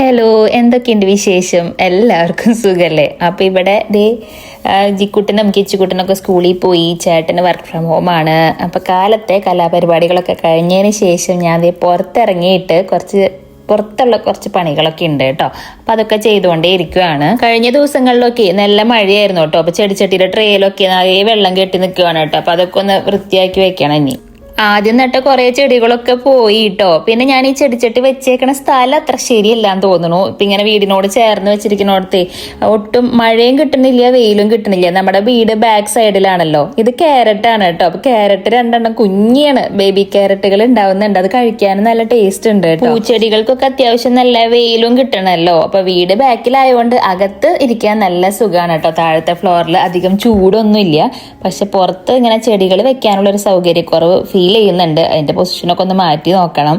Hello, എന്തൊക്കെയുണ്ട് വിശേഷം? എല്ലാവർക്കും സുഖല്ലേ? അപ്പോൾ ഇവിടെ ജിക്കുട്ടനും കിച്ചുക്കുട്ടനൊക്കെ സ്കൂളിൽ പോയി. ചേട്ടന് വർക്ക് ഫ്രം ഹോം ആണ്. അപ്പോൾ കാലത്തെ കലാപരിപാടികളൊക്കെ കഴിഞ്ഞതിന് ശേഷം ഞാൻ പുറത്തിറങ്ങിയിട്ട് പുറത്തുള്ള കുറച്ച് പണികളൊക്കെ ഉണ്ട് കേട്ടോ. അപ്പൊ അതൊക്കെ ചെയ്തുകൊണ്ടേ ഇരിക്കുകയാണ്. കഴിഞ്ഞ ദിവസങ്ങളിലൊക്കെ നല്ല മഴയായിരുന്നു കേട്ടോ. അപ്പൊ ചെടിച്ചട്ടിയുടെ ട്രേയിലൊക്കെ നിറയെ വെള്ളം കെട്ടി നിൽക്കുകയാണ് കേട്ടോ. അപ്പൊ അതൊക്കെ ഒന്ന് വൃത്തിയാക്കി വെക്കണം. ഇനി ആദ്യം നട്ട കുറെ ചെടികളൊക്കെ പോയി കേട്ടോ. പിന്നെ ഞാൻ ഈ ചെടിച്ചട്ടി വെച്ചേക്കണ സ്ഥലം അത്ര ശരിയല്ലാന്ന് തോന്നുന്നു. ഇപ്പൊ ഇങ്ങനെ വീടിനോട് ചേർന്ന് വെച്ചിരിക്കണോടത്തെ ഒട്ടും മഴയും കിട്ടുന്നില്ല, വെയിലും കിട്ടുന്നില്ല. നമ്മുടെ വീട് ബാക്ക് സൈഡിലാണല്ലോ. ഇത് ക്യാരറ്റ് ആണ് കേട്ടോ. അപ്പൊ ക്യാരറ്റ് രണ്ടെണ്ണം കുഞ്ഞിയാണ്, ബേബി ക്യാരറ്റുകൾ ഉണ്ടാവുന്നുണ്ട്. അത് കഴിക്കാനും നല്ല ടേസ്റ്റ് ഉണ്ട് കേട്ടോ. പൂച്ചെടികൾക്കൊക്കെ അത്യാവശ്യം നല്ല വെയിലും കിട്ടണല്ലോ. അപ്പൊ വീട് ബാക്കിലായതുകൊണ്ട് അകത്ത് ഇരിക്കാൻ നല്ല സുഖമാണ് കേട്ടോ. താഴത്തെ ഫ്ലോറിൽ അധികം ചൂടൊന്നും ഇല്ല. പക്ഷെ പുറത്ത് ഇങ്ങനെ ചെടികൾ വെക്കാനുള്ള ഒരു സൗകര്യക്കുറവ് ഫീൽ ചെയ്യുന്നുണ്ട്. അതിന്റെ പൊസിഷനൊക്കെ ഒന്ന് മാറ്റി നോക്കണം.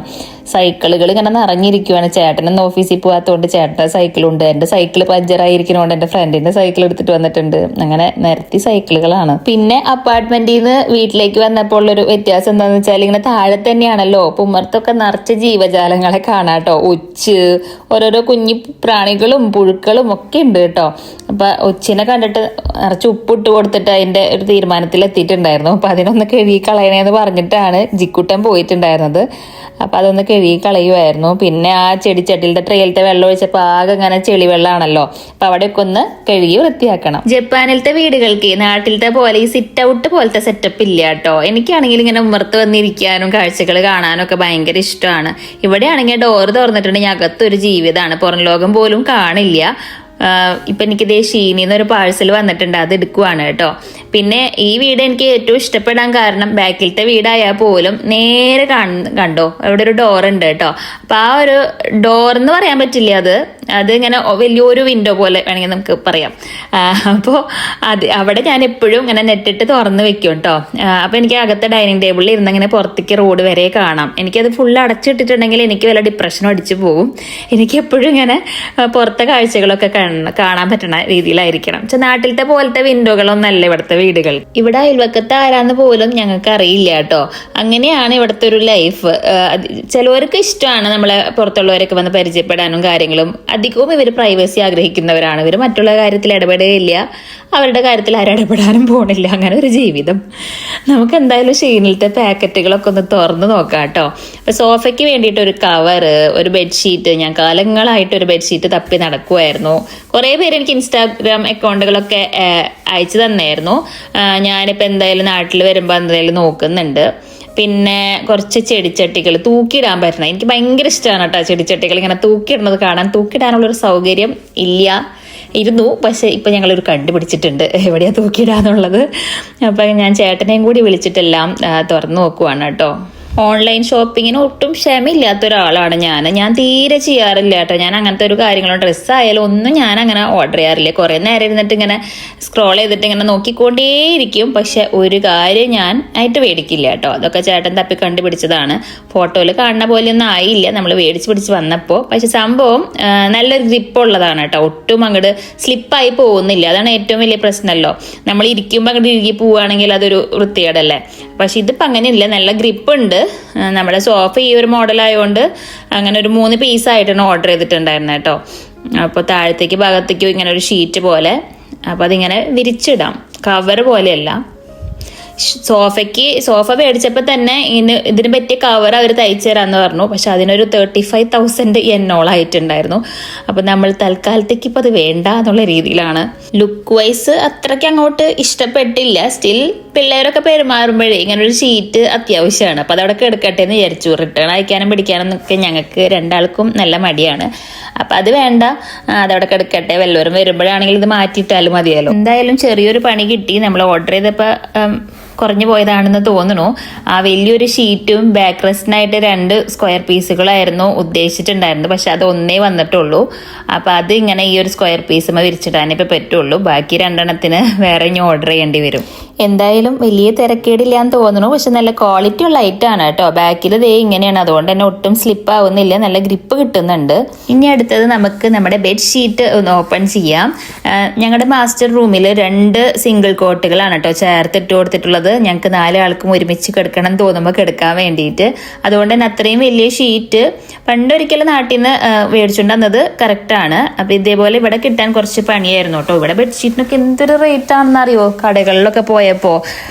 സൈക്കിളുകൾ ഇങ്ങനെ നിറഞ്ഞിരിക്കുവാണ്. ചേട്ടനൊന്ന് ഓഫീസിൽ പോകാത്തതുകൊണ്ട് ചേട്ടൻ്റെ സൈക്കിളുണ്ട്. എൻ്റെ സൈക്കിൾ പഞ്ചറായിരിക്കണോണ്ട് എൻ്റെ ഫ്രണ്ടിന്റെ സൈക്കിൾ എടുത്തിട്ട് വന്നിട്ടുണ്ട്. അങ്ങനെ നിരത്തി സൈക്കിളുകളാണ്. പിന്നെ അപ്പാർട്ട്മെന്റിൽ നിന്ന് വീട്ടിലേക്ക് വന്നപ്പോൾ ഉള്ളൊരു വ്യത്യാസം എന്താണെന്ന് വെച്ചാൽ ഇങ്ങനെ താഴെ തന്നെയാണല്ലോ. ഉമ്മർത്തൊക്കെ നിറച്ച ജീവജാലങ്ങളെ കാണാട്ടോ. ഒച്ച്, ഓരോരോ കുഞ്ഞു പ്രാണികളും പുഴുക്കളും ഒക്കെ ഉണ്ട് കേട്ടോ. അപ്പൊ ഒച്ചിനെ കണ്ടിട്ട് നിറച്ച് ഉപ്പിട്ട് കൊടുത്തിട്ട് അതിന്റെ ഒരു തീരുമാനത്തിൽ എത്തിയിട്ടുണ്ടായിരുന്നു. അപ്പൊ അതിനൊന്ന് കഴുകി കളയണേന്ന് പറഞ്ഞിട്ടാണ് ജിക്കുട്ടൻ പോയിട്ടുണ്ടായിരുന്നത്. അപ്പൊ അതൊന്ന് കഴുകി കളയുമായിരുന്നു. പിന്നെ ആ ചെടിച്ചട്ടിയിലത്തെ ട്രെയിലത്തെ വെള്ളം ഒഴിച്ചപ്പോൾ ആകെ ഇങ്ങനെ ചെളി വെള്ളമാണല്ലോ. അപ്പൊ അവിടെയൊക്കെ ഒന്ന് കഴുകി വൃത്തിയാക്കണം. ജപ്പാനിലത്തെ വീടുകൾക്ക് നാട്ടിലത്തെ പോലെ ഈ സിറ്റ് ഔട്ട് പോലത്തെ സെറ്റപ്പ് ഇല്ല കേട്ടോ. എനിക്കാണെങ്കിൽ ഇങ്ങനെ ഉമ്മർത്ത് വന്നിരിക്കാനും കാഴ്ചകൾ കാണാനും ഒക്കെ ഭയങ്കര ഇഷ്ടമാണ്. ഇവിടെയാണെങ്കിൽ ഡോറ് തുറന്നിട്ടുണ്ടെങ്കിൽ അകത്തൊരു ജീവിതമാണ്. പുറം ലോകം പോലും കാണില്ല. ഇപ്പൊ എനിക്ക് ഷീനിന്ന് ഒരു പാഴ്സൽ വന്നിട്ടുണ്ട്, അത് എടുക്കുവാണ് കേട്ടോ. പിന്നെ ഈ വീട് എനിക്ക് ഏറ്റവും ഇഷ്ടപ്പെടാൻ കാരണം ബാക്കിലത്തെ വീടായാൽ പോലും നേരെ കണ്ടോ അവിടെ ഒരു ഡോർ ഉണ്ട് കേട്ടോ. അപ്പൊ ആ ഒരു ഡോർ എന്ന് പറയാൻ പറ്റില്ല, അത് ഇങ്ങനെ വലിയൊരു വിൻഡോ പോലെ വേണമെങ്കിൽ നമുക്ക് പറയാം. അപ്പോൾ അവിടെ ഞാൻ എപ്പോഴും ഇങ്ങനെ നെറ്റിട്ട് തുറന്ന് വെക്കും കേട്ടോ. അപ്പൊ എനിക്ക് അകത്തെ ഡൈനിങ് ടേബിളിൽ ഇരുന്ന് ഇങ്ങനെ പുറത്തേക്ക് റോഡ് വരെ കാണാം. എനിക്കത് ഫുള്ള് അടച്ചിട്ടിട്ടുണ്ടെങ്കിൽ എനിക്ക് വല്ല ഡിപ്രഷനും അടിച്ചു പോകും. എനിക്ക് എപ്പോഴും ഇങ്ങനെ പുറത്തെ കാഴ്ചകളൊക്കെ കാണാൻ പറ്റുന്ന രീതിയിലായിരിക്കണം. നാട്ടിലത്തെ പോലത്തെ വിൻഡോകളൊന്നല്ല ഇവിടുത്തെ വീടുകൾ. ഇവിടെ അയൽവക്കത്ത് ആരാന്ന് പോലും ഞങ്ങൾക്ക് അറിയില്ല കേട്ടോ. അങ്ങനെയാണ് ഇവിടുത്തെ ഒരു ലൈഫ്. ചിലവർക്ക് ഇഷ്ടമാണ് നമ്മളെ പുറത്തുള്ളവരൊക്കെ വന്ന് പരിചയപ്പെടാനും കാര്യങ്ങളും. അധികവും ഇവർ പ്രൈവസി ആഗ്രഹിക്കുന്നവരാണ്. ഇവർ മറ്റുള്ള കാര്യത്തിൽ ഇടപെടുകയില്ല, അവരുടെ കാര്യത്തിൽ ആരും ഇടപെടാനും പോണില്ല. അങ്ങനെ ഒരു ജീവിതം. നമുക്ക് എന്തായാലും ഷീനിലത്തെ പാക്കറ്റുകളൊക്കെ ഒന്ന് തുറന്ന് നോക്കാം കേട്ടോ. അപ്പൊ സോഫയ്ക്ക് വേണ്ടിയിട്ട് ഒരു കവറ്, ഒരു ബെഡ്ഷീറ്റ്, ഞാൻ കാലങ്ങളായിട്ട് ഒരു ബെഡ്ഷീറ്റ് തപ്പി നടക്കുമായിരുന്നു. കുറേ പേര് എനിക്ക് ഇൻസ്റ്റാഗ്രാം അക്കൗണ്ടുകളൊക്കെ അയച്ചു തന്നായിരുന്നു. ഞാനിപ്പോൾ എന്തായാലും നാട്ടിൽ വരുമ്പോൾ എന്തായാലും നോക്കുന്നുണ്ട്. പിന്നെ കുറച്ച് ചെടിച്ചട്ടികൾ തൂക്കിയിടാൻ പറ്റണം. എനിക്ക് ഭയങ്കര ഇഷ്ടമാണ് കേട്ടോ ചെടിച്ചട്ടികൾ ഇങ്ങനെ തൂക്കിയിടുന്നത് കാണാൻ. തൂക്കിയിടാനുള്ളൊരു സൗകര്യം ഇരുന്നു. പക്ഷെ ഇപ്പം ഞങ്ങളൊരു കണ്ടുപിടിച്ചിട്ടുണ്ട് എവിടെയാ തൂക്കിയിടാന്നുള്ളത്. അപ്പം ഞാൻ ചേട്ടനെയും കൂടി വിളിച്ചിട്ടെല്ലാം തുറന്നു നോക്കുവാണ് കേട്ടോ. ഓൺലൈൻ ഷോപ്പിങ്ങിന് ഒട്ടും ക്ഷമയില്ലാത്ത ഒരാളാണ് ഞാൻ തീരെ ചെയ്യാറില്ല കേട്ടോ. ഞാൻ അങ്ങനത്തെ ഒരു കാര്യങ്ങളും ഡ്രസ്സായാലും ഒന്നും ഞാൻ അങ്ങനെ ഓർഡർ ചെയ്യാറില്ല. കുറേ നേരം ഇരുന്നിട്ട് ഇങ്ങനെ സ്ക്രോൾ ചെയ്തിട്ട് ഇങ്ങനെ നോക്കിക്കൊണ്ടേയിരിക്കും. പക്ഷെ ഒരു കാര്യം ഞാൻ ആയിട്ട് മേടിക്കില്ല കേട്ടോ. അതൊക്കെ ചേട്ടൻ തപ്പി കണ്ടുപിടിച്ചതാണ്. ഫോട്ടോയിൽ കാണുന്ന പോലെയൊന്നും ആയില്ല നമ്മൾ മേടിച്ച് പിടിച്ച് വന്നപ്പോൾ. പക്ഷെ സംഭവം നല്ലൊരു ഗ്രിപ്പുള്ളതാണ് കേട്ടോ. ഒട്ടും അങ്ങോട്ട് സ്ലിപ്പായി പോകുന്നില്ല. അതാണ് ഏറ്റവും വലിയ പ്രശ്നമല്ലോ. നമ്മൾ ഇരിക്കുമ്പോൾ അങ്ങോട്ട് ഇഴുകി പോവുകയാണെങ്കിൽ അതൊരു വൃത്തികേടല്ലേ. പക്ഷെ ഇതിപ്പോൾ അങ്ങനെയില്ല, നല്ല ഗ്രിപ്പ് ഉണ്ട്. നമ്മുടെ സോഫ ഈ ഒരു മോഡലായതുകൊണ്ട് അങ്ങനെ ഒരു 3 പീസായിട്ടാണ് ഓർഡർ ചെയ്തിട്ടുണ്ടായിരുന്നത് കേട്ടോ. അപ്പോൾ താഴത്തേക്ക് ഭാഗത്തേക്കും ഇങ്ങനെ ഒരു ഷീറ്റ് പോലെ. അപ്പോൾ അതിങ്ങനെ വിരിച്ചിടാം, കവർ പോലെയല്ല. സോഫ മേടിച്ചപ്പോൾ തന്നെ ഇതിന് പറ്റിയ കവർ അവർ തയ്ച്ചു തരാമെന്ന് പറഞ്ഞു. പക്ഷെ അതിനൊരു 35,000 എന്നോളായിട്ടുണ്ടായിരുന്നു. അപ്പം നമ്മൾ തൽക്കാലത്തേക്ക് ഇപ്പം അത് വേണ്ട എന്നുള്ള രീതിയിലാണ്. ലുക്ക് വൈസ് അത്രയ്ക്ക് അങ്ങോട്ട് ഇഷ്ടപ്പെട്ടില്ല. സ്റ്റിൽ പിള്ളേരൊക്കെ പെരുമാറുമ്പോഴേ ഇങ്ങനൊരു ഷീറ്റ് അത്യാവശ്യമാണ്. അപ്പം അതവിടെ കിടക്കട്ടെ എന്ന് വിചാരിച്ചു. റിട്ടേൺ അയക്കാനും പിടിക്കാനൊക്കെ ഞങ്ങൾക്ക് രണ്ടാൾക്കും നല്ല മടിയാണ്. അപ്പം അത് വേണ്ട, അതവിടെ കിടക്കട്ടെ. വല്ലവരും വരുമ്പോഴാണെങ്കിൽ ഇത് മാറ്റിയിട്ടാലും മതിയല്ലോ. എന്തായാലും ചെറിയൊരു പണി കിട്ടി. നമ്മൾ ഓർഡർ ചെയ്തപ്പോൾ കുറഞ്ഞു പോയതാണെന്ന് തോന്നുന്നു. ആ വലിയൊരു ഷീറ്റും ബാക്ക് റെസ്റ്റിനായിട്ട് 2 സ്ക്വയർ പീസുകളായിരുന്നു ഉദ്ദേശിച്ചിട്ടുണ്ടായിരുന്നത്. പക്ഷെ അത് ഒന്നേ വന്നിട്ടുള്ളൂ. അപ്പം അത് ഇങ്ങനെ ഈ ഒരു സ്ക്വയർ പീസുമ വിരിച്ചിടാനേ ഇപ്പം പറ്റുള്ളൂ. ബാക്കി 2 എണ്ണത്തിന് വേറെ ഇനി ഓർഡർ ചെയ്യേണ്ടി വരും. എന്തായാലും വലിയ തിരക്കേടില്ലാന്ന് തോന്നുന്നു. പക്ഷെ നല്ല ക്വാളിറ്റി ഉള്ള ഐറ്റാണ് കേട്ടോ. ബാക്കിൽ ദേ ഇങ്ങനെയാണ്, അതുകൊണ്ട് തന്നെ ഒട്ടും സ്ലിപ്പ് ആവുന്നില്ല, നല്ല ഗ്രിപ്പ് കിട്ടുന്നുണ്ട്. ഇനി അടുത്തത് നമുക്ക് നമ്മുടെ ബെഡ്ഷീറ്റ് ഒന്ന് ഓപ്പൺ ചെയ്യാം. ഞങ്ങളുടെ മാസ്റ്റർ റൂമിൽ 2 സിംഗിൾ കോട്ടുകളാണ് കേട്ടോ ചേർത്തിട്ട് കൊടുത്തിട്ടുള്ളത്. ഞങ്ങൾക്ക് 4 ആൾക്കും ഒരുമിച്ച് കിടക്കണം തോന്നുമ്പോൾ കിടക്കാൻ വേണ്ടിയിട്ട്. അതുകൊണ്ട് തന്നെ അത്രയും വലിയ ഷീറ്റ് പണ്ടൊരിക്കലും നാട്ടിൽ നിന്ന് മേടിച്ചുകൊണ്ട് വന്നത് കറക്റ്റാണ്. അപ്പോൾ ഇതേപോലെ ഇവിടെ കിട്ടാൻ കുറച്ച് പണിയായിരുന്നു കേട്ടോ. ഇവിടെ ബെഡ്ഷീറ്റിനൊക്കെ എന്തൊരു റേറ്റ് ആണെന്ന് അറിയോ? കടകളിലൊക്കെ പോയപ്പോൾ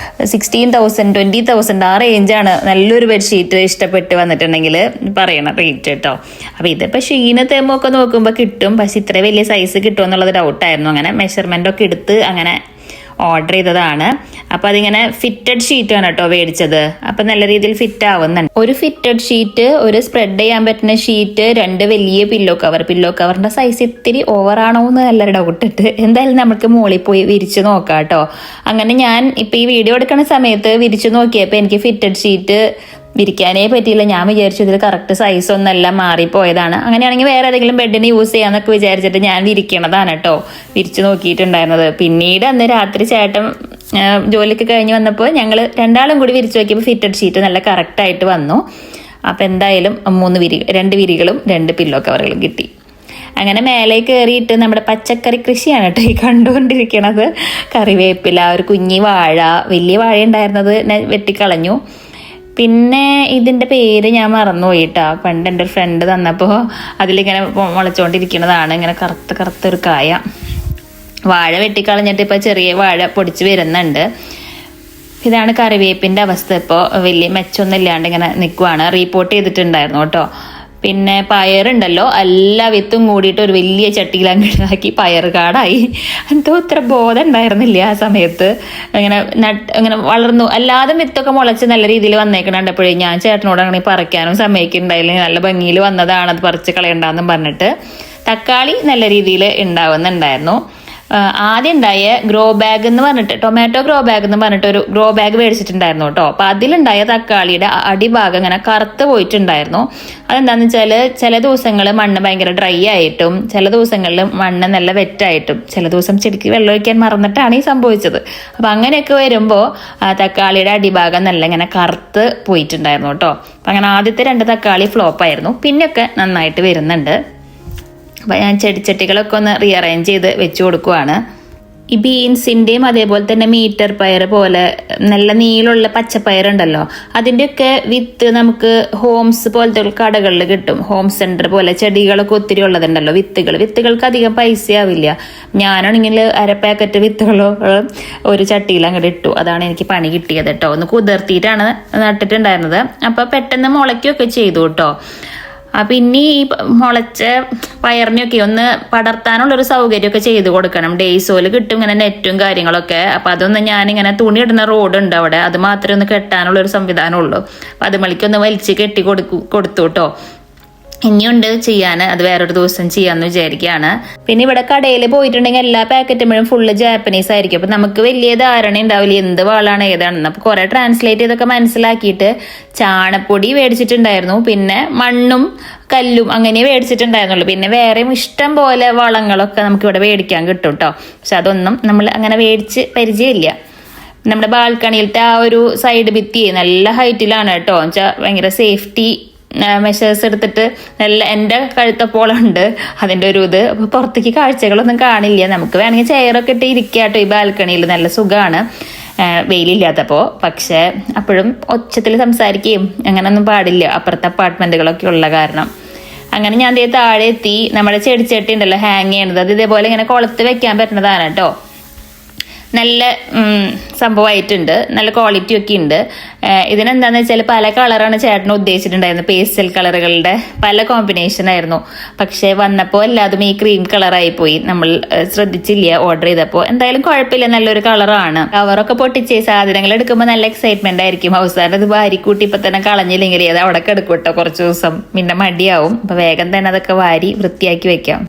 16,000 20,000 ആ റേഞ്ചാണ് നല്ലൊരു ബെഡ്ഷീറ്റ് ഇഷ്ടപ്പെട്ട് വന്നിട്ടുണ്ടെങ്കിൽ പറയണ റേറ്റ് കേട്ടോ. അപ്പോൾ ഇതിപ്പോൾ ഷീന് തെമ്മൊക്കെ നോക്കുമ്പോൾ കിട്ടും, പക്ഷെ ഇത്ര വലിയ സൈസ് കിട്ടുമെന്നുള്ളത് ഡൗട്ടായിരുന്നു. അങ്ങനെ മെഷർമെൻ്റ് ഒക്കെ എടുത്ത് അങ്ങനെ ഓർഡർ ചെയ്തതാണ്. അപ്പം അതിങ്ങനെ ഫിറ്റഡ് ഷീറ്റാണ് കേട്ടോ മേടിച്ചത്. അപ്പം നല്ല രീതിയിൽ ഫിറ്റ് ആവുന്നുണ്ട്. ഒരു ഫിറ്റഡ് ഷീറ്റ്, ഒരു സ്പ്രെഡ് ചെയ്യാൻ പറ്റുന്ന ഷീറ്റ്, 2 വലിയ പില്ലോ കവറിന്റെ സൈസ് ഇത്തിരി ഓവറാണോ എന്ന് നല്ലൊരു ഡൗട്ട് ഇട്ട് എന്തായാലും നമുക്ക് മുകളിൽ പോയി വിരിച്ചു നോക്കാം കേട്ടോ. അങ്ങനെ ഞാൻ ഇപ്പം ഈ വീഡിയോ എടുക്കുന്ന സമയത്ത് വിരിച്ചു നോക്കിയപ്പോൾ എനിക്ക് ഫിറ്റഡ് ഷീറ്റ് വിരിക്കാനേ പറ്റിയില്ല. ഞാൻ വിചാരിച്ചു ഇതിൽ കറക്റ്റ് സൈസ് ഒന്നല്ല, മാറിപ്പോയതാണ്. അങ്ങനെയാണെങ്കിൽ വേറെ ഏതെങ്കിലും ബെഡിന് യൂസ് ചെയ്യാന്നൊക്കെ വിചാരിച്ചിട്ട് ഞാൻ വിരിക്കണതാണ് കേട്ടോ വിരിച്ചു നോക്കിയിട്ടുണ്ടായിരുന്നത്. പിന്നീട് അന്ന് രാത്രി ചേട്ടൻ ജോലിക്ക് കഴിഞ്ഞ് വന്നപ്പോൾ ഞങ്ങൾ 2 ആളും കൂടി വിരിച്ചു നോക്കിയപ്പോൾ ഫിറ്റഡ് ഷീറ്റ് നല്ല കറക്റ്റായിട്ട് വന്നു. അപ്പം എന്തായാലും 2 വിരികളും 2 പില്ലോ കവറുകളും കിട്ടി. അങ്ങനെ മേലെ കയറിയിട്ട് നമ്മുടെ പച്ചക്കറി കൃഷിയാണ് കേട്ടോ ഈ കണ്ടുകൊണ്ടിരിക്കണത്. കറിവേപ്പില, ഒരു കുഞ്ഞി വാഴ, വലിയ വാഴ ഉണ്ടായിരുന്നത് വെട്ടിക്കളഞ്ഞു. പിന്നെ ഇതിൻ്റെ പേര് ഞാൻ മറന്നുപോയിട്ടാ. പണ്ട് എൻ്റെ ഒരു ഫ്രണ്ട് തന്നപ്പോൾ അതിലിങ്ങനെ മുളച്ചുകൊണ്ടിരിക്കുന്നതാണ്, ഇങ്ങനെ കറുത്തൊരു കായ. വാഴ വെട്ടിക്കളഞ്ഞിട്ട് ഇപ്പോൾ ചെറിയ വാഴ പൊടിച്ച് വരുന്നുണ്ട്. ഇതാണ് കറിവേപ്പിൻ്റെ അവസ്ഥ. ഇപ്പോൾ വലിയ മെച്ചമൊന്നും ഇല്ലാണ്ട് ഇങ്ങനെ നിൽക്കുവാണ്. റീപോർട്ട് ചെയ്തിട്ടുണ്ടായിരുന്നു കേട്ടോ. പിന്നെ പയറുണ്ടല്ലോ, എല്ലാ വിത്തും കൂടിയിട്ട് ഒരു വലിയ ചട്ടിയിൽ അങ്ങോട്ടാക്കി പയർ കാടായി. എന്തോ ഇത്ര ബോധം ഉണ്ടായിരുന്നില്ല ആ സമയത്ത്. ഇങ്ങനെ വളർന്നു, അല്ലാതെ വിത്തൊക്കെ മുളച്ച് നല്ല രീതിയിൽ വന്നേക്കണം കണ്ടപ്പോഴേ ഞാൻ ചേട്ടനോട് അങ്ങനെ പറിക്കാനും സമ്മതിക്കുന്നുണ്ടായില്ല. നല്ല ഭംഗിയിൽ വന്നതാണ്, അത് പറിച്ച് കളയണ്ടെന്നും പറഞ്ഞിട്ട്. തക്കാളി നല്ല രീതിയിൽ ഉണ്ടാവുന്നുണ്ടായിരുന്നു. ആദ്യം ഉണ്ടായ ഗ്രോ ബാഗ് എന്ന് പറഞ്ഞിട്ട്, ടൊമാറ്റോ ഗ്രോ ബാഗ് എന്ന് പറഞ്ഞിട്ട് ഒരു ഗ്രോ ബാഗ് മേടിച്ചിട്ടുണ്ടായിരുന്നു കേട്ടോ. അപ്പം അതിലുണ്ടായ തക്കാളിയുടെ അടിഭാഗം ഇങ്ങനെ കറുത്ത് പോയിട്ടുണ്ടായിരുന്നു. അതെന്താണെന്ന് വെച്ചാൽ ചില ദിവസങ്ങൾ മണ്ണ് ഭയങ്കര ഡ്രൈ ആയിട്ടും ചില ദിവസങ്ങളിൽ മണ്ണ് നല്ല വെറ്റായിട്ടും ചില ദിവസം ചെടിക്ക് വെള്ളം ഒഴിക്കാൻ മറന്നിട്ടാണ് ഈ സംഭവിച്ചത്. അപ്പം അങ്ങനെയൊക്കെ വരുമ്പോൾ തക്കാളിയുടെ അടിഭാഗം നല്ല ഇങ്ങനെ കറുത്ത് പോയിട്ടുണ്ടായിരുന്നു കേട്ടോ. അപ്പം അങ്ങനെ ആദ്യത്തെ 2 തക്കാളി ഫ്ലോപ്പായിരുന്നു. പിന്നെയൊക്കെ നന്നായിട്ട് വരുന്നുണ്ട്. അപ്പം ഞാൻ ചെടിച്ചട്ടികളൊക്കെ ഒന്ന് റീഅറേഞ്ച് ചെയ്ത് വെച്ച് കൊടുക്കുവാണ്. ഈ ബീൻസിൻ്റെയും അതേപോലെ തന്നെ മീറ്റർ പയർ പോലെ നല്ല നീളമുള്ള പച്ചപ്പയറുണ്ടല്ലോ, അതിൻ്റെയൊക്കെ വിത്ത് നമുക്ക് ഹോംസ് പോലത്തെ കടകളിൽ കിട്ടും. ഹോം സെൻറ്റർ പോലെ ചെടികളൊക്കെ ഒത്തിരി ഉള്ളതുണ്ടല്ലോ, വിത്തുകൾക്ക് അധികം പൈസ ആവില്ല. ഞാനാണെങ്കിൽ 1/2 പാക്കറ്റ് വിത്തുകളോ ഒരു ചട്ടിയിൽ അങ്ങോട്ട് ഇട്ടു. അതാണ് എനിക്ക് പണി കിട്ടിയത് കേട്ടോ. ഒന്ന് കുതിർത്തിയിട്ടാണ് നട്ടിട്ടുണ്ടായിരുന്നത്. അപ്പോൾ പെട്ടെന്ന് മുളയ്ക്കുകയൊക്കെ ചെയ്തു കേട്ടോ. അപ്പം ഇനി ഈ മുളച്ച പയറിനെയൊക്കെ ഒന്ന് പടർത്താനുള്ളൊരു സൗകര്യമൊക്കെ ചെയ്ത് കൊടുക്കണം. ഡേയ്സോല് കിട്ടും ഇങ്ങനെ നെറ്റും കാര്യങ്ങളൊക്കെ. അപ്പം അതൊന്ന് ഞാനിങ്ങനെ തുണി ഇടുന്ന റോഡുണ്ട് അവിടെ, അത് മാത്രമേ ഒന്ന് കെട്ടാനുള്ളൊരു സംവിധാനമുള്ളൂ. അപ്പം അത് മളിക്കൊന്ന് വലിച്ച് കെട്ടി കൊടുത്തു കേട്ടോ. ഇനിയുണ്ട് ചെയ്യാൻ, അത് വേറൊരു ദിവസം ചെയ്യാമെന്ന് വിചാരിക്കുകയാണ്. പിന്നെ ഇവിടെ കടയിൽ പോയിട്ടുണ്ടെങ്കിൽ എല്ലാ പാക്കറ്റുമ്പോഴും ഫുള്ള് ജാപ്പനീസ് ആയിരിക്കും. അപ്പം നമുക്ക് വലിയ ധാരണ ഉണ്ടാവില്ല എന്ത് വാളാണ് ഏതാണെന്ന്. അപ്പോൾ കുറേ ട്രാൻസ്ലേറ്റ് ചെയ്തൊക്കെ മനസ്സിലാക്കിയിട്ട് ചാണപ്പൊടി മേടിച്ചിട്ടുണ്ടായിരുന്നു. പിന്നെ മണ്ണും കല്ലും അങ്ങനെ മേടിച്ചിട്ടുണ്ടായിരുന്നുള്ളൂ. പിന്നെ വേറെയും ഇഷ്ടം പോലെ വളങ്ങളൊക്കെ നമുക്ക് ഇവിടെ മേടിക്കാൻ കിട്ടും കേട്ടോ. പക്ഷെ അതൊന്നും നമ്മൾ അങ്ങനെ മേടിച്ച് പരിചയമില്ല. നമ്മുടെ ബാൽക്കണിയിലത്തെ ആ ഒരു സൈഡ് ഭിത്തി നല്ല ഹൈറ്റിലാണ് കേട്ടോ. എന്നുവെച്ചാൽ ഭയങ്കര സേഫ്റ്റി മെഷേഴ്സ് എടുത്തിട്ട് നല്ല എൻ്റെ കഴുത്തപ്പോളുണ്ട് അതിൻ്റെ ഒരു ഇത്. അപ്പോൾ പുറത്തേക്ക് കാഴ്ചകളൊന്നും കാണില്ല. നമുക്ക് വേണമെങ്കിൽ ചെയറൊക്കെ ഇട്ട് ഇരിക്കുക കേട്ടോ ഈ ബാൽക്കണിയിൽ, നല്ല സുഖമാണ് വെയിലില്ലാത്തപ്പോൾ. പക്ഷേ അപ്പോഴും ഒച്ചത്തിൽ സംസാരിക്കുകയും അങ്ങനെയൊന്നും പാടില്ല, അപ്പുറത്തെ അപ്പാർട്ട്മെൻറ്റുകളൊക്കെ ഉള്ള കാരണം. അങ്ങനെ ഞാൻ താഴെ എത്തി. നമ്മുടെ ചെടിച്ചട്ടി ഉണ്ടല്ലോ ഹാങ് ചെയ്യണത്, അത് ഇതേപോലെ ഇങ്ങനെ കുളത്ത് വെക്കാൻ പറ്റുന്നതാണ് കേട്ടോ. നല്ല സംഭവമായിട്ടുണ്ട്, നല്ല ക്വാളിറ്റി ഒക്കെ ഉണ്ട്. ഇതിനെന്താണെന്ന് വെച്ചാൽ പല കളറാണ് ചേട്ടന് ഉദ്ദേശിച്ചിട്ടുണ്ടായിരുന്നത്. പേസ്റ്റൽ കളറുകളുടെ പല കോമ്പിനേഷൻ ആയിരുന്നു. പക്ഷേ വന്നപ്പോൾ എല്ലാതും ഈ ക്രീം കളറായിപ്പോയി. നമ്മൾ ശ്രദ്ധിച്ചില്ല ഓർഡർ ചെയ്തപ്പോൾ. എന്തായാലും കുഴപ്പമില്ല, നല്ലൊരു കളറാണ്. കവറൊക്കെ പൊട്ടിച്ച് സാധനങ്ങൾ എടുക്കുമ്പോൾ നല്ല എക്സൈറ്റ്മെന്റ് ആയിരിക്കും. അവസാനം അത് വാരിക്കൂട്ടി ഇപ്പം തന്നെ കളഞ്ഞില്ലെങ്കിൽ അത് അവിടെ കിടക്കും കേട്ടോ കുറച്ച് ദിവസം, പിന്നെ മടിയാവും. അപ്പം വേഗം തന്നെ അതൊക്കെ വാരി വൃത്തിയാക്കി വെക്കാം.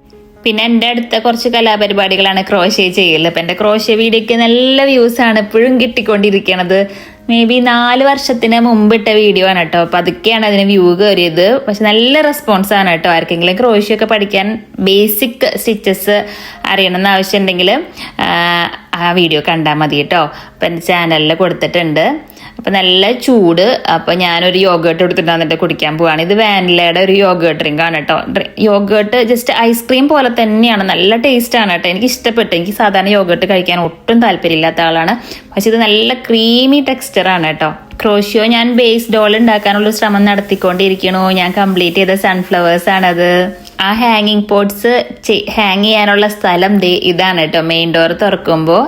പിന്നെ എൻ്റെ അടുത്ത കുറച്ച് കലാപരിപാടികളാണ് ക്രോഷ്യ ചെയ്യൽ. അപ്പം എൻ്റെ ക്രോഷ്യ വീഡിയോയ്ക്ക് നല്ല വ്യൂസാണ് എപ്പോഴും കിട്ടിക്കൊണ്ടിരിക്കണത്. മേ ബി 4 വർഷത്തിന് മുമ്പിട്ട വീഡിയോ ആണ് കേട്ടോ. അപ്പൊ അതൊക്കെയാണ് അതിന് വ്യൂ കയറിയത്. പക്ഷെ നല്ല റെസ്പോൺസ് ആണ് കേട്ടോ. ആർക്കെങ്കിലും ക്രോഷ്യോ ഒക്കെ പഠിക്കാൻ ബേസിക് സ്റ്റിച്ചസ് അറിയണമെന്ന് ആവശ്യമുണ്ടെങ്കിൽ ആ വീഡിയോ കണ്ടാൽ മതി കേട്ടോ. അപ്പം എൻ്റെ ചാനലിൽ കൊടുത്തിട്ടുണ്ട്. അപ്പം നല്ല ചൂട്. അപ്പം ഞാനൊരു യോഗേർട്ട് എടുത്തിട്ട് വന്നിട്ട് കുടിക്കാൻ പോവാണ്. ഇത് വാനിലയുടെ ഒരു യോഗേർട്ട് ഡ്രിങ്ക് ആണ് കേട്ടോ. യോഗേർട്ട് ജസ്റ്റ് ഐസ്ക്രീം പോലെ തന്നെയാണ്, നല്ല ടേസ്റ്റ് ആണ് കേട്ടോ. എനിക്ക് ഇഷ്ടപ്പെട്ടു. എനിക്ക് സാധാരണ യോഗേർട്ട് കഴിക്കാൻ ഒട്ടും താല്പര്യമില്ലാത്ത ആളാണ്. പക്ഷെ ഇത് നല്ല ക്രീമി ടെക്സ്ചറാണ് കേട്ടോ. ക്രോഷ്യോ ഞാൻ ബേസ് ഡോൾ ഉണ്ടാക്കാനുള്ള ശ്രമം നടത്തിക്കൊണ്ടിരിക്കണു. ഞാൻ കംപ്ലീറ്റ് ചെയ്ത സൺഫ്ലവേഴ്സ് ആണത്. ആ ഹാങ്ങിങ് പോട്ട്സ് ഹാങ് ചെയ്യാനുള്ള സ്ഥലം ഇതാണ് കേട്ടോ. മെയിൻ ഡോർ തുറക്കുമ്പോൾ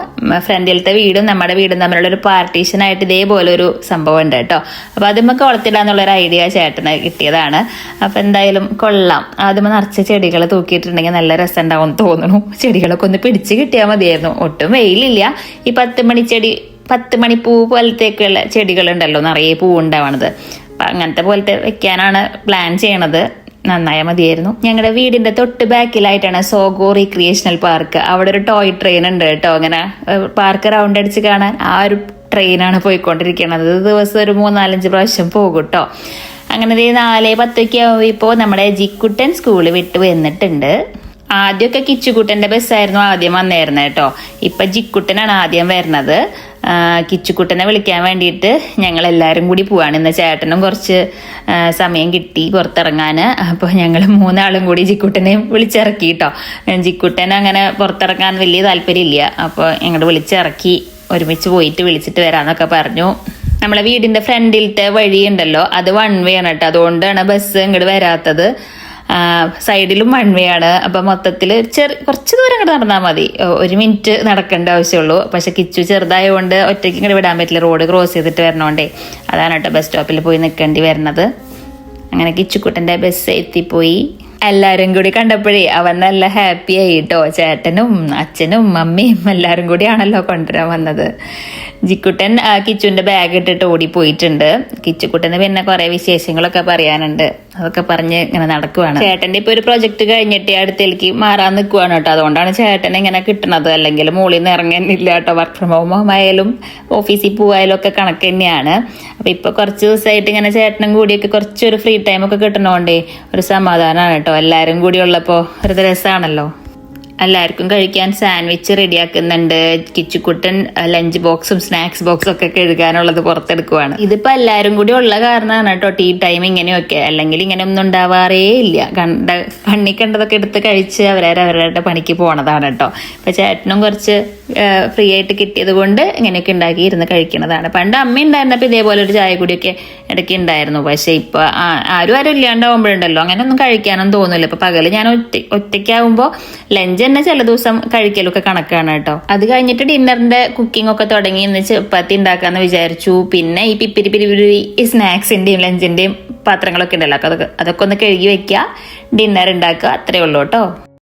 ഫ്രണ്ടിലത്തെ വീടും നമ്മുടെ വീടും തമ്മിലുള്ള ഒരു പാർട്ടീഷൻ ആയിട്ട് ഇതേപോലെ ഒരു സംഭവം ഉണ്ട് കേട്ടോ. അപ്പൊ അതിമ്മ കൊളത്തിടാന്നുള്ളൊരു ഐഡിയ ചേട്ടന് കിട്ടിയതാണ്. അപ്പൊ എന്തായാലും കൊള്ളാം. അതിമ്മ നിറച്ച് ചെടികൾ തൂക്കിയിട്ടുണ്ടെങ്കിൽ നല്ല രസം ഉണ്ടാവും തോന്നുന്നു. ചെടികളൊക്കെ ഒന്ന് പിടിച്ച് കിട്ടിയാൽ മതിയായിരുന്നു. ഒട്ടും വെയിലില്ല. ഈ 10 മണിപ്പൂ പോലത്തേക്കുള്ള ചെടികളുണ്ടല്ലോ, നിറയെ പൂ ഉണ്ടാവണത്. അപ്പൊ അങ്ങനത്തെ പോലത്തെ വെക്കാനാണ് പ്ലാൻ ചെയ്യണത്. നന്നായാൽ മതിയായിരുന്നു. ഞങ്ങളുടെ വീടിന്റെ തൊട്ട് ബാക്കിലായിട്ടാണ് സോഗോ റീക്രിയേഷണൽ പാർക്ക്. അവിടെ ഒരു ടോയ് ട്രെയിൻ ഉണ്ട് കേട്ടോ. അങ്ങനെ പാർക്ക് റൗണ്ട് അടിച്ച് കാണാൻ ആ ഒരു ട്രെയിനാണ് പോയിക്കൊണ്ടിരിക്കുന്നത്. ദിവസം ഒരു 3-4 പ്രാവശ്യം പോകും കേട്ടോ. അങ്ങനെ 4:10 ആവുമ്പോൾ നമ്മുടെ ജിക്കുട്ടൻ സ്കൂള് വിട്ട് വന്നിട്ടുണ്ട്. ആദ്യമൊക്കെ കിച്ചുക്കുട്ടന്റെ ബസ്സായിരുന്നു ആദ്യം വന്നായിരുന്നത് കേട്ടോ. ഇപ്പൊ ജിക്കുട്ടനാണ് ആദ്യം വരുന്നത്. കിച്ചുക്കുട്ടനെ വിളിക്കാൻ വേണ്ടിയിട്ട് ഞങ്ങൾ എല്ലാവരും കൂടി പോവാണ്. ഇന്ന് ചേട്ടനും കുറച്ച് സമയം കിട്ടി പുറത്തിറങ്ങാൻ. അപ്പോൾ ഞങ്ങൾ 3 ആളും കൂടി ജിക്കുട്ടനെ വിളിച്ചിറക്കി കേട്ടോ. ജിക്കുട്ടൻ അങ്ങനെ പുറത്തിറങ്ങാൻ വലിയ താല്പര്യമില്ല. അപ്പോൾ ഞങ്ങൾ വിളിച്ചിറക്കി, ഒരുമിച്ച് പോയിട്ട് വിളിച്ചിട്ട് വരാന്നൊക്കെ പറഞ്ഞു. നമ്മളെ വീടിന്റെ ഫ്രണ്ടിലത്തെ വഴി ഉണ്ടല്ലോ, അത് 1 വേ ആണ് കേട്ടോ. അതുകൊണ്ടാണ് ബസ് ഇങ്ങോട്ട് വരാത്തത്. സൈഡിലും 1 വേ ആണ്. അപ്പൊ മൊത്തത്തില് കുറച്ച് ദൂരം ഇങ്ങോട്ട് നടന്നാൽ മതി. 1 മിനിറ്റ് നടക്കേണ്ട ആവശ്യമുള്ളൂ. പക്ഷെ കിച്ചു ചെറുതായതുകൊണ്ട് ഒറ്റയ്ക്ക് ഇങ്ങോട്ട് വിടാൻ പറ്റില്ല. റോഡ് ക്രോസ് ചെയ്തിട്ട് വരണോണ്ടേ. അതാണ് കേട്ടോ ബസ് സ്റ്റോപ്പിൽ പോയി നിൽക്കേണ്ടി വരുന്നത്. അങ്ങനെ കിച്ചുക്കുട്ടന്റെ ബസ് എത്തിപ്പോയി. എല്ലാരും കൂടി കണ്ടപ്പോഴേ അവൻ നല്ല ഹാപ്പി ആയി കേട്ടോ. ചേട്ടനും അച്ഛനും മമ്മിയും എല്ലാരും കൂടിയാണല്ലോ കൊണ്ടുവരാൻ വന്നത്. ജിക്കുട്ടൻ കിച്ചുവിന്റെ ബാഗ് ഇട്ടിട്ട് ഓടിപ്പോയിട്ടുണ്ട്. കിച്ചുക്കുട്ടന് പിന്നെ കുറെ വിശേഷങ്ങളൊക്കെ പറയാനുണ്ട്. അതൊക്കെ പറഞ്ഞ് ഇങ്ങനെ നടക്കുവാണ്. ചേട്ടന്റെ ഇപ്പൊ ഒരു പ്രൊജക്ട് കഴിഞ്ഞിട്ട് അടുത്തേക്ക് മാറാൻ നിൽക്കുവാണ് കേട്ടോ. അതുകൊണ്ടാണ് ചേട്ടൻ ഇങ്ങനെ കിട്ടണത്. അല്ലെങ്കിൽ മുകളിൽ നിന്ന് ഇറങ്ങാനില്ല കേട്ടോ. വർക്ക് ഫ്രം ഹോം ആയാലും ഓഫീസിൽ പോവായാലും ഒക്കെ കണക്ക് തന്നെയാണ്. അപ്പൊ ഇപ്പൊ കുറച്ച് ദിവസമായിട്ട് ഇങ്ങനെ ചേട്ടനും കൂടിയൊക്കെ കുറച്ചൊരു ഫ്രീ ടൈം ഒക്കെ കിട്ടണോണ്ടേ ഒരു സമാധാനമാണ് കേട്ടോ. എല്ലാരും കൂടി ഉള്ളപ്പോ ഒരു രസമാണല്ലോ. എല്ലാവർക്കും കഴിക്കാൻ സാൻഡ്വിച്ച് റെഡിയാക്കുന്നുണ്ട്. കിച്ചുക്കുട്ടൻ ലഞ്ച് ബോക്സും സ്നാക്സ് ബോക്സും ഒക്കെ കഴുകാനുള്ളത് പുറത്തെടുക്കുവാണ്. ഇതിപ്പോ എല്ലാരും കൂടി ഉള്ള കാരണമാണ് കേട്ടോ ടീ ടൈം ഇങ്ങനെയൊക്കെ. അല്ലെങ്കിൽ ഇങ്ങനെ ഒന്നും ഉണ്ടാവാറേ ഇല്ല. കണ്ണി കണ്ടതൊക്കെ എടുത്ത് കഴിച്ച് അവരവരുടെ പണിക്ക് പോണതാണ് കേട്ടോ. ഇപ്പൊ ചേട്ടനും കുറച്ച് ഫ്രീ ആയിട്ട് കിട്ടിയത് കൊണ്ട് ഇങ്ങനെയൊക്കെ ഉണ്ടാക്കി ഇരുന്ന് കഴിക്കണതാണ്. പണ്ട് അമ്മ ഉണ്ടായിരുന്നപ്പോ ഇതേപോലെ ഒരു ചായ കൂടിയൊക്കെ ഇടയ്ക്ക് ഉണ്ടായിരുന്നു. പക്ഷെ ഇപ്പൊ ആരും ഇല്ലാണ്ടാവുമ്പോഴുണ്ടല്ലോ അങ്ങനെ ഒന്നും കഴിക്കാനൊന്നും തോന്നില്ല. ഇപ്പൊ പകല് ഞാൻ ഒറ്റയ്ക്കാവുമ്പോ ലഞ്ച് തന്നെ ചില ദിവസം കഴിക്കലൊക്കെ കണക്കാണ് കേട്ടോ. അത് കഴിഞ്ഞിട്ട് ഡിന്നറിന്റെ കുക്കിംഗ് ഒക്കെ തുടങ്ങി. ഇന്ന് ചപ്പാത്തി ഉണ്ടാക്കാന്ന് വിചാരിച്ചു. പിന്നെ ഈ പിരി സ്നാക്സിന്റെയും ലഞ്ചിന്റെയും പാത്രങ്ങളൊക്കെ ഉണ്ടല്ലോ, അതൊക്കെ ഒന്ന് കഴുകി വെക്കുക, ഡിന്നർ ഉണ്ടാക്കുക, അത്രേ ഉള്ളൂ കേട്ടോ.